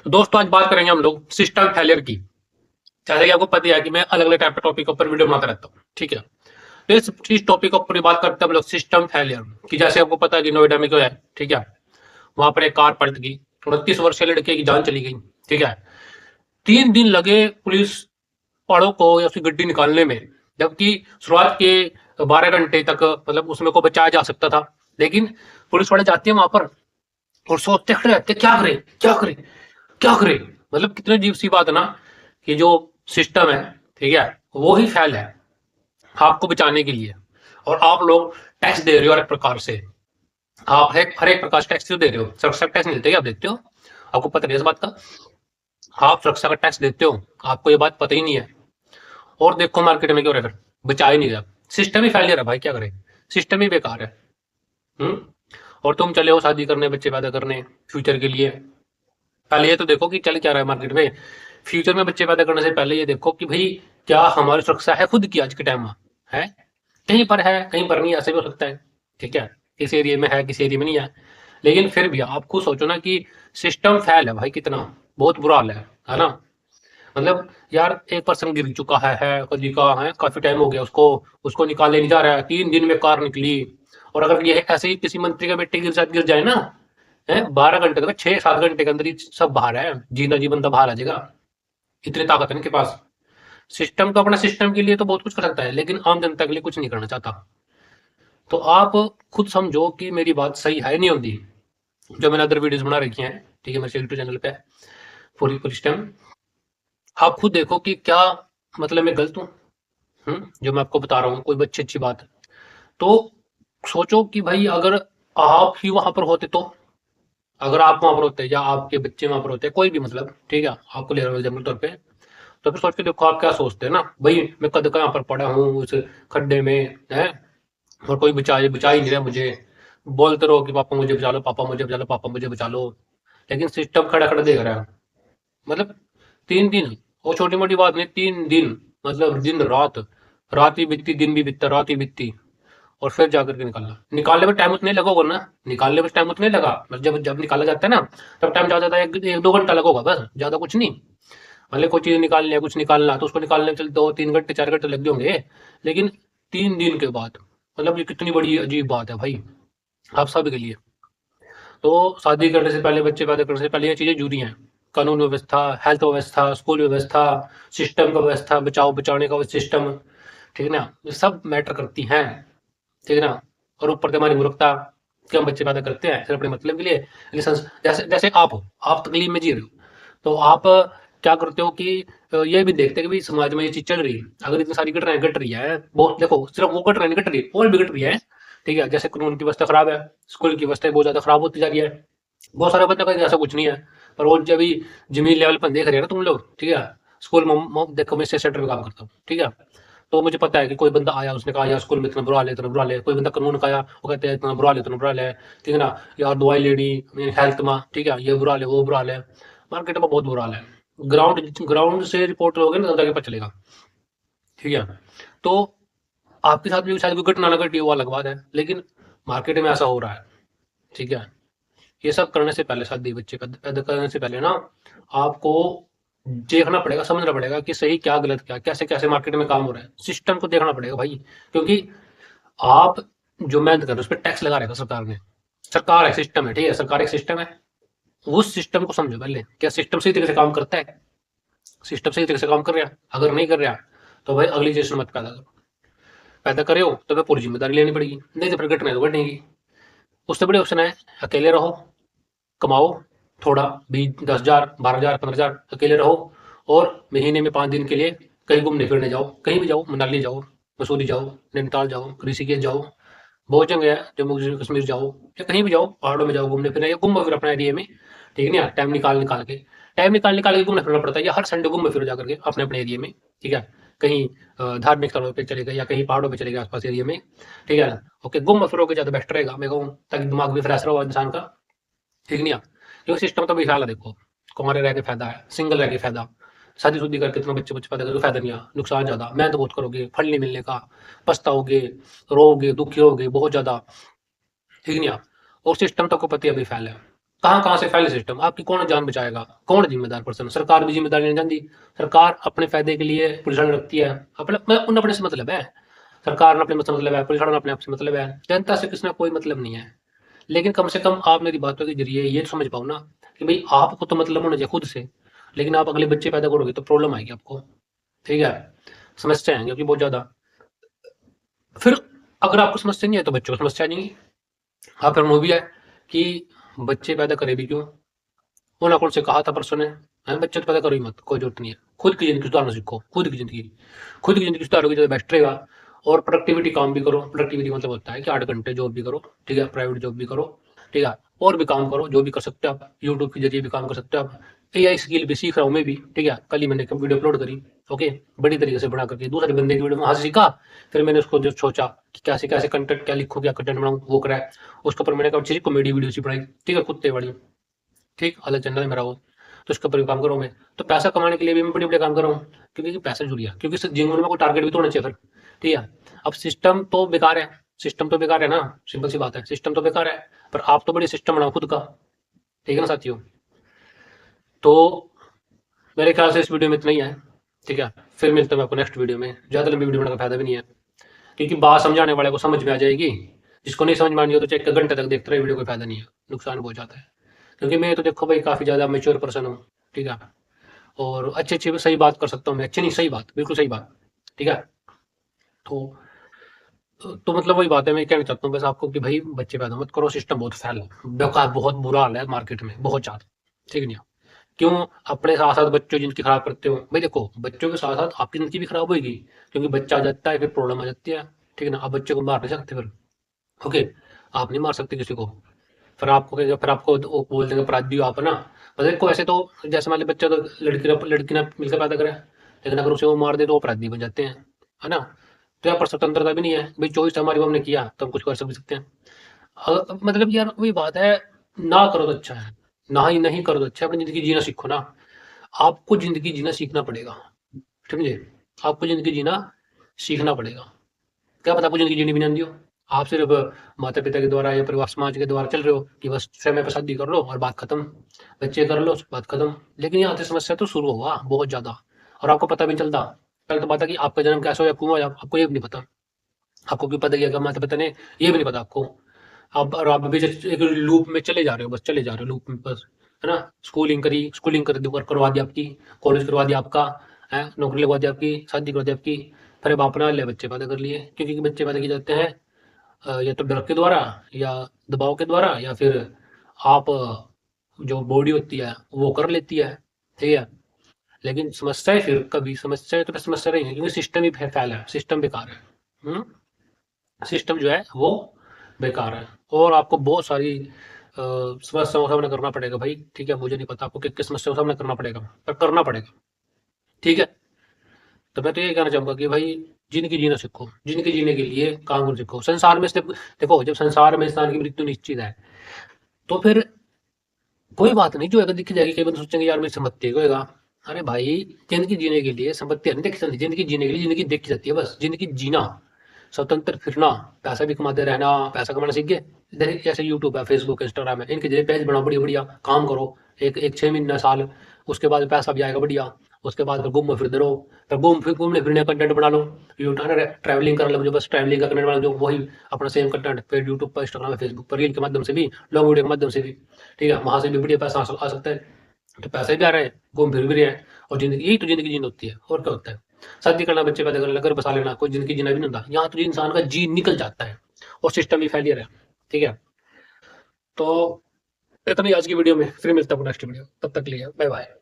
तो दोस्तों आज बात करेंगे हम लोग सिस्टम फेलियर की। जैसे कि आपको पता है कि मैं अलग अलग टाइप के टॉपिक के ऊपर वीडियो बनाता रहता हूँ, ठीक है। तो इस टॉपिक के ऊपर बात करते हैं हम लोग सिस्टम फेलियर की। जैसे आपको पता है कि नोएडा में क्या है, ठीक है। वहां पर एक कार पलट गई, 29 वर्षीय लड़के की जान चली गई, ठीक है। 3 दिन लगे पुलिस वालों को या उसकी गड्डी निकालने में, जबकि शुरुआत के 12 घंटे तक मतलब उसमें को बचाया जा सकता था। लेकिन पुलिस वाले जाते हैं वहां पर और सोचते खड़े रहते क्या करें क्या करें क्या करें। मतलब कितनी अजीब सी बात है ना कि जो सिस्टम है, ठीक है, वो ही फेल है आपको बचाने के लिए। और आप लोग टैक्स दे रहे हो हर एक प्रकार से। आप हर एक प्रकार से टैक्स क्यों दे रहे हो? सुरक्षा टैक्स नहीं देते, आप देते हो? आपको पता नहीं इस बात का? आप सुरक्षा का टैक्स देते हो, आपको ये बात पता ही नहीं है। और देखो मार्केट में क्यों रहे, फिर बचा ही नहीं रहा। सिस्टम ही फेलियर है भाई, क्या करें। सिस्टम ही बेकार है। हम्म। और तुम चले हो शादी करने, बच्चे पैदा करने फ्यूचर के लिए। पहले ये तो देखो कि चल क्या रहा है मार्केट में। फ्यूचर में बच्चे पैदा करने से पहले ये देखो कि भाई क्या हमारी सुरक्षा है खुद की आज के टाइम में। है, कहीं पर है कहीं पर नहीं, ऐसे भी हो सकता है, ठीक है। किसी एरिया में है किसी एरिया में नहीं है। लेकिन फिर भी आप खुद सोचो ना कि सिस्टम फेल है भाई, कितना बहुत बुरा हाल है ना। मतलब यार एक पर्सन गिर चुका है कदी का है, काफी टाइम हो गया उसको, उसको निकाले नहीं जा रहा है, 3 दिन में कार निकली। और अगर ये ऐसे ही किसी मंत्री का बेटे के साथ गिर जाए ना, है 12 घंटे तक, 6-7 घंटे के अंदर ही सब बाहर है, जीना जी बंदा बाहर आ जाएगा। इतनी ताकत है इनके पास। सिस्टम तो अपना सिस्टम के लिए तो बहुत कुछ कर सकता है, लेकिन आम जनता के लिए कुछ नहीं करना चाहता। तो आप खुद समझो कि मेरी बात सही है नहीं होती। जो मैंने अदर वीडियोस बना रखी हैं, ठीक है, मेरे यूट्यूब चैनल पे पूरी पूरी सिस्टम, आप खुद देखो कि क्या मतलब मैं गलत हूँ। जो मैं आपको बता रहा हूँ कोई अच्छी अच्छी बात है तो सोचो कि भाई अगर आप ही वहां पर होते तो, अगर आप वहां पर होते या आपके बच्चे वहां पर होते, कोई भी मतलब, ठीक है, आपको ले रहा हूँ एग्जाम्पल तौर पे, तो फिर सोच के देखो आप क्या सोचते हैं ना। भाई मैं कद कहाँ पर पड़ा हूँ उस खड्डे में, है, और कोई बचा ही नहीं रहा मुझे। बोलते रहो कि पापा मुझे बचा लो, पापा मुझे बचा लो, पापा मुझे बचा लो। लेकिन सिस्टम खड़ा खड़ा देख रहा है। मतलब 3 दिन, वो छोटी मोटी बात नहीं, 3 दिन, मतलब दिन रात, रात भी बीतती दिन भी बीतता, रात भी बीतती, और फिर जाकर के निकालना। निकालने में टाइम उतना ही लगा होगा ना, निकालने में टाइम उतना ही लगा, मतलब जब जब निकाला जाता है ना, तब टाइम ज्यादा ज्यादा 1-2 घंटा लगा होगा, बस ज्यादा कुछ नहीं। भले कोई चीज निकालनी है, कुछ निकालना तो उसको निकालने में चल 2-3 घंटे 4 घंटे लग गए होंगे। लेकिन 3 दिन के बाद, मतलब ये कितनी बड़ी अजीब बात है भाई आप सब के लिए। तो शादी करने से पहले, बच्चे पैदा करने से पहले ये चीजें जरूरी हैं। कानून व्यवस्था, हेल्थ व्यवस्था, स्कूल व्यवस्था, सिस्टम का व्यवस्था, बचाओ बचाने का सिस्टम, ठीक है ना, ये सब मैटर करती हैं, ठीक है ना। और ऊपर से हमारी मूर्खता कि हम बच्चे पैदा करते हैं सिर्फ अपने मतलब के लिए। जैसे जैसे आप हो, आप तकलीफ में जी रहे हो, तो आप क्या करते हो कि ये भी देखते हैं कि भाई समाज में ये चीज चल रही है, अगर इतनी सारी घटनाएं घट रही है, बहुत देखो सिर्फ वो घटनाएं नहीं घट रही, और भी घट रही है, ठीक है। जैसे कानून की व्यवस्था खराब है, स्कूल की व्यवस्था बहुत ज्यादा खराब होती जा रही है। बहुत सारे बच्चों का ऐसा कुछ नहीं है, पर वो जब भी जमीन लेवल पर देख रहे हैं ना तुम लोग, ठीक है। स्कूल में देखो मैं सेंटर में काम करता हूँ, ठीक है। तो मुझे पता है कि कोई बंदा आया, उसने कहा यार स्कूल में इतना बुरा हाल है इतना बुरा हाल है। कोई बंदा कानून का आया, वो कहते हैं इतना बुरा हाल है इतना बुरा हाल है, ठीक है ना। यार दवाई लेनी, हेल्थ में, ठीक है, ये बुरा हाल है वो बुरा हाल है। मार्केट में बहुत बुरा हाल है। ग्राउंड ग्राउंड से रिपोर्ट लोगे ना, तब जाके पता चलेगा, ठीक है। तो आपके साथ भी शायद कोई घटना ना घटी, वो अलग बात है, लेकिन मार्केट में ऐसा हो रहा है, ठीक है। ये सब करने से पहले, शादी बच्चे पैदा करने से पहले ना, आपको देखना पड़ेगा, समझना पड़ेगा कि सही क्या गलत क्या, कैसे कैसे मार्केट में काम हो रहा है, सिस्टम को देखना पड़ेगा भाई। क्योंकि आप जो मेहनत कर रहे हो उस पर टैक्स लगा रहेगा सरकार ने। सरकार है, सिस्टम है, ठीक है, सरकार एक सिस्टम है। उस सिस्टम को समझो पहले, क्या सिस्टम सही तरीके से काम करता है? सिस्टम सही तरीके से काम कर रहा है? अगर नहीं कर रहा तो भाई अगली जनरेशन मत पैदा करो। पैदा करे हो तो फिर पूरी जिम्मेदारी लेनी पड़ेगी, नहीं तो फिर घटना तो घटेगी। उससे बड़े ऑप्शन है अकेले रहो, कमाओ थोड़ा, 20-10 हज़ार 12 हज़ार 15 हज़ार, अकेले रहो, और महीने में 5 दिन के लिए कहीं घूमने फिरने जाओ, कहीं भी जाओ, मनाली जाओ, मसूरी जाओ, नैनीताल जाओ, ऋषिकेश जाओ, बहुत जगह है, जम्मू कश्मीर जाओ, या कहीं भी जाओ, पहाड़ों में जाओ घूमने फिरने, या घूमो फिर अपना एरिया में, ठीक है ना। टाइम निकाल निकाल के घूमना फिरना पड़ता है, या हर संडे घूमो फिर जा करके अपने अपने एरिया में, ठीक है। कहीं धार्मिक स्थलों पे चले गए या कहीं पहाड़ों पे चले गए आसपास एरिया में, ठीक है ना। ओके, घूमो फिरोगे ज़्यादा बेस्ट रहेगा मैं कहूँ, ताकि दिमाग भी फ्रेश रहो इंसान का, ठीक नहीं है। क्योंकि सिस्टम तो बेहाल है, देखो कुंवारे रह के फायदा है, सिंगल रह के फायदा, शादी शुदी करके इतना बच्चे बच्चे पैदा करके फायदा नहीं है, नुकसान ज्यादा, मेहनत बहुत करोगे, फल नहीं मिलने का, पछताओगे, रोओगे, दुखी होगे बहुत ज्यादा, ठीक नहीं है। और सिस्टम तो को पति अभी फैल है, कहाँ कहाँ से फैले सिस्टम, आपकी कौन जान बचाएगा, कौन जिम्मेदार पर्सन, सरकार भी जिम्मेदारी नहीं जानती। सरकार अपने फायदे के लिए पुलिस वाले रखती है, अपने उन अपने से मतलब है, सरकार ने अपने से मतलब है, पुलिस वालों ने अपने आप से मतलब है, जनता से किसी का कोई मतलब नहीं है। लेकिन कम से कम आप मेरी बातों के जरिए ये समझ पाओ ना कि भाई आपको तो मतलब होना चाहिए खुद से, लेकिन आप अगले बच्चे पैदा करोगे तो प्रॉब्लम आएगी आपको, ठीक है, समस्या आएंगी क्योंकि बहुत ज्यादा। फिर अगर आपको समस्या नहीं है तो बच्चों को समस्या नहीं है। हाँ, फिर मूवी है कि बच्चे पैदा करे भी क्यों, वो ना कौन से कहा था परसों ने, हैं, बच्चे तो पैदा करो ही मत, कोई जरूरत नहीं है, खुद की जिंदगी सुधारना सीखो, खुद की जिंदगी सुधारोगे तो बेस्ट रहेगा। और प्रोडक्टिविटी काम भी करो, प्रोडक्टिविटी मतलब होता है कि 8 घंटे जॉब भी करो, ठीक है, प्राइवेट जॉब भी करो, ठीक है, और भी काम करो जो भी कर सकते हो आप, यूट्यूब के जरिए भी काम कर सकते हो आप। एआई स्किल भी सीख रहा हूँ मैं भी, ठीक है, कल ही मैंने एक वीडियो अपलोड करी, ओके, बड़ी तरीके से बना करके दूसरे बंदे की वीडियो में वहां से सीखा। फिर मैंने उसको जो सोचा कि कैसे कैसे कंटेंट क्या लिखूँ, क्या कंटेंट बनाऊँ, वो करा है। उसके ऊपर मैंने कहा कॉमेडी वीडियो सी बनाई, ठीक है, कुत्ते वाली, ठीक, अलग चैनल है मेरा वो, तो उसके ऊपर भी काम करूँ मैं। तो पैसा कमाने के लिए भी मैं बड़े बड़े काम कर रहा हूँ, क्योंकि पैसा जुड़ गया, क्योंकि जीवन में कोई टारगेट भी तो होना चाहिए फिर, ठीक है। अब सिस्टम तो बेकार है, सिस्टम तो बेकार है ना, सिंपल सी बात है, सिस्टम तो बेकार है, पर आप तो बड़े सिस्टम बनाओ खुद का, ठीक है ना साथियों। तो मेरे ख्याल से इस वीडियो में इतना ही है, ठीक है, फिर मिलते हैं आपको नेक्स्ट वीडियो में। ज़्यादा लंबी वीडियो बनाने का फायदा भी नहीं है, क्योंकि बात समझाने वाले को समझ में आ जाएगी, जिसको नहीं समझ में आनी हो तो चेक 1 घंटे तक देखते रहे, वीडियो कोई फायदा नहीं है, नुकसान बहुत जाता है। क्योंकि मैं तो देखो भाई काफ़ी ज़्यादा मेच्योर पर्सन हूँ, ठीक है, और अच्छी अच्छी सही बात कर सकता हूँ मैं, अच्छी नहीं सही बात, बिल्कुल सही बात, ठीक है। तो तो मतलब वही बात है, मैं कहना चाहता हूँ बस आपको कि भाई बच्चे पैदा मत करो, सिस्टम बहुत फैल बेकार, बहुत बुरा हाल है मार्केट में, बहुत ज़्यादा, ठीक नहीं। क्यों अपने साथ साथ बच्चों की जिनकी खराब करते हो भाई, देखो बच्चों के साथ साथ आपकी जिंदगी भी खराब होगी, क्योंकि बच्चा आ जाता है फिर प्रॉब्लम आ जाती है, ठीक है ना। आप बच्चे को मार नहीं सकते फिर, ओके, आप नहीं मार सकते किसी को, फिर आपको फिर आपको वो बोल देंगे अपराधी हो आप ना। मतलब देखो ऐसे तो जैसे मान लो बच्चा तो लड़की ना मिलकर पैदा करे, लेकिन अगर उसे वो मार दे तो वो अपराधी बन जाते हैं, है ना। तो यहाँ पर स्वतंत्रता भी नहीं है भाई, चॉइस हमारी, वो हमने किया तो हम कुछ कर सकते हैं। मतलब यार वही बात है, ना करो तो अच्छा है, ना ही नहीं करो तो अच्छा है, अपनी जिंदगी जीना सीखो ना। आपको जिंदगी जीना सीखना पड़ेगा, समझे, आपको जिंदगी जीना सीखना पड़ेगा। क्या पता आपको जिंदगी जीनी भी नहीं आती हो, आप सिर्फ माता पिता के द्वारा या परिवार समाज के द्वारा चल रहे हो कि बस समय पर शादी कर लो और बात खत्म, बच्चे कर लो बात खत्म। लेकिन यहाँ से समस्या तो शुरू हुआ बहुत ज्यादा, और आपको पता भी नहीं चलता। पहले तो बात है कि आपका जन्म कैसे हो, क्यों हुआ, आपको ये भी नहीं पता। आपको क्यों पता कि माता पिता ने, ये भी नहीं पता आपको। आप अभी एक लूप में चले जा रहे हो, बस चले जा रहे हो लूप में बस, है ना। स्कूलिंग करवा दी आपकी, कॉलेज करवा दिया आपका, है, नौकरी लगवा दी आपकी, शादी करवा दी आपकी, फिर अब अपना ले बच्चे पैदा कर लिए, क्योंकि बच्चे पैदा किए जाते हैं या तो डर के द्वारा, या दबाव के द्वारा, या फिर आप जो बॉडी होती है वो कर लेती है, ठीक है। लेकिन समस्याएं फिर कभी समस्याएं तो फिर समस्या रही है, क्योंकि सिस्टम ही फैला है, सिस्टम बेकार है। सिस्टम जो है वो बेकार है, और आपको बहुत सारी समस्याओं का सामना करना पड़ेगा भाई, ठीक है। मुझे नहीं पता आपको किस किस समस्याओं का सामना करना पड़ेगा, पर करना पड़ेगा, ठीक है। तो मैं तो ये कहना चाहूंगा कि भाई जिंदगी जीना सीखो, जिंदगी जीने के लिए काम करना सीखो। संसार में सिर्फ देखो, जब संसार में इंसान की मृत्यु निश्चित है, तो फिर कोई बात नहीं, जो अगर दिखी जाएगी, कई बंदे सोचेंगे यार मेरी संपत्ति होएगा। अरे भाई, जिंदगी जीने के लिए संपत्ति नहीं देखी जाती, जिंदगी जीने के लिए जिंदगी देखी जाती है, बस जिंदगी जीना, स्वतंत्र फिरना, पैसा भी कमाते रहना, पैसा कमाना सीख गए, इधर जैसे यूट्यूब है, फेसबुक, इंस्टाग्राम है, इनके जरिए पेज बनाओ, बढ़िया बढ़िया काम करो, एक एक 6 महीना साल, उसके बाद पैसा भी आएगा बढ़िया। उसके बाद फिर घूमो फिरते रहो, फिर घूमने फिरने कंटेंट बना लो, यूट्यूब ट्रैवलिंग कर लो, जो बस ट्रैवलिंग का कंटेंट बना लो, जो वही अपना सेम कंटेंट फिर यूट्यूब पर, इंस्टाग्राम, फेसबुक पर, रील के माध्यम से भी, लॉन्ग वीडियो के माध्यम से भी, ठीक है, वहां से भी बढ़िया पैसा आ सकता है। तो पैसे भी आ रहे हैं, घूम फिर भी रहे हैं, और जिंदगी, यही तो जिंदगी जीनी होती है, और क्या होता है। शादी करना, बच्चे पैदा करना, घर बसा लेना, कोई जिंदगी जीना भी नहीं होता, यहाँ तो इंसान का जी निकल जाता है, और सिस्टम ही फेलियर है, ठीक है। तो इतनी आज की वीडियो में, फिर मिलता हूँ नेक्स्ट वीडियो, तब तक लिए बाय बाय।